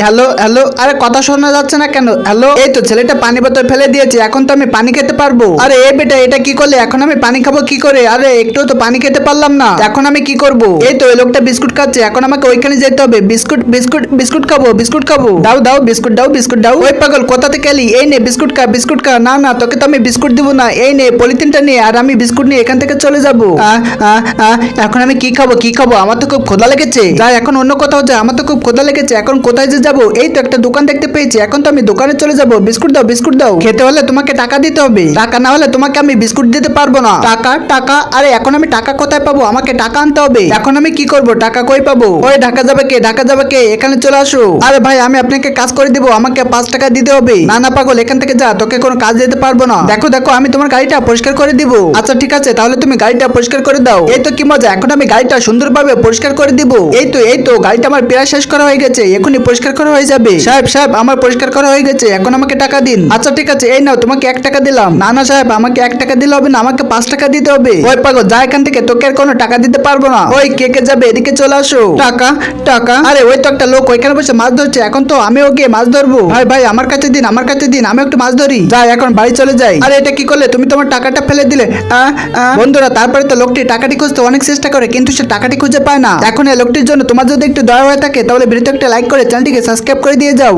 Hello hello, আরে কথা শোনা যাচ্ছে না কেন? হ্যালো, এই তো ছেলেটা পানি বোতল ফেলে দিয়েছে, এখন তো আমি পানি খেতে পারবো। আরে এ বেটা, এটা কি করলে? এখন আমি পানি খাবো কি করে? আরে একটু তো পানি খেতে পারলাম না, এখন আমি কি করব? এই তো এই লোকটা বিস্কুট খাচ্ছে, এখন আমাকে ওইখানে যেতে হবে। বিস্কুট বিস্কুট বিস্কুট খাবো, বিস্কুট খাবো। দাও দাও বিস্কুট দাও, বিস্কুট দাও। ওই পাগল, কোথা থেকে এলি? এই নে বিস্কুট খা, বিস্কুট খা। না না, তোকে তো আমি বিস্কুট দিব না। এই নে পলিথিনটা নিয়ে, আর আমি বিস্কুট নিয়ে এখান থেকে চলে যাবো। এখন আমি কি খাবো, কি খাবো? আমার তো খুব ক্ষুধা লেগেছে। যাই এখন অন্য কোথাও যাই, আমার তো খুব ক্ষুধা লেগেছে। এখন কোথায় যে যাবো? এই তো একটা দোকান দেখতে পেয়েছি, এখন তো আমি দোকানে চলে যাবো। বিস্কুট দাও, বিস্কুট দাও। খেতে হলে তোমাকে টাকা দিতে হবে, টাকা না হলে তোমাকে আমি বিস্কুট দিতে পারবো না। টাকা টাকা, আরে এখন আমি টাকা কোথায় পাবো? আমাকে টাকা আনতে হবে। এখন আমি কি করব? টাকা কই পাবো? ওই ঢাকা যাবে কে? ঢাকা যাবে কে? এখানে চলে আসো। আরে ভাই, আমি আপনাকে কাজ করে দিব, আমাকে 5 টাকা দিতে হবে। না না পাগল, এখান থেকে যা, তোকে কোনো কাজ দিতে পারবো না। দেখো দেখো, আমি তোমার গাড়িটা পরিষ্কার করে দিব। আচ্ছা ঠিক আছে, তাহলে তুমি গাড়িটা পরিষ্কার করে দাও। এই তো কি মজা, এখন আমি গাড়িটা সুন্দরভাবে পরিষ্কার করে দিব। এই তো গাড়িটা আমার প্রায় শেষ করা হয়ে গেছে, এখনই পরিষ্কার করা হয়ে যাবে। সাহেব সাহেব, আমার পরিষ্কার করা হয়ে গেছে, এখন আমাকে টাকা দিন। আচ্ছা ঠিক আছে, এই নাও, তোমাকে 1 টাকা দিলাম। না না সাহেব, আমাকে 1 টাকা দিলে হবে না, আমাকে 5 টাকা দিতে হবে। ওই পাগল, যা এখান থেকে, তোকে আর কোনো টাকা দিতে পারবো না। ওই কে কে যাবে? এদিকে চলে আসো। টাকা টাকা, আরে ওই তো একটা লোক ওইখানে বসে মাছ ধরছে, এখন তো আমিও গিয়ে মাছ ধরবো। ভাই ভাই, আমার কাছে দিন, আমার কাছে দিন, আমি একটু মাছ ধরি। যাই, এখন বাড়ি চলে যাই। আরে এটা কি করলে তুমি? তোমার টাকাটা ফেলে দিলে। বন্ধুরা, তারপরে তো লোকটি টাকাটি খুঁজতে অনেক চেষ্টা করে, কিন্তু সে টাকাটি খুঁজে পায় না। এখন এই লোকটির জন্য তোমার যদি একটু দয়া হয়ে থাকে, তাহলে ভিডিওতে একটা লাইক করে চ্যানেলটিকে সাবস্ক্রাইব করে দিয়ে যাও।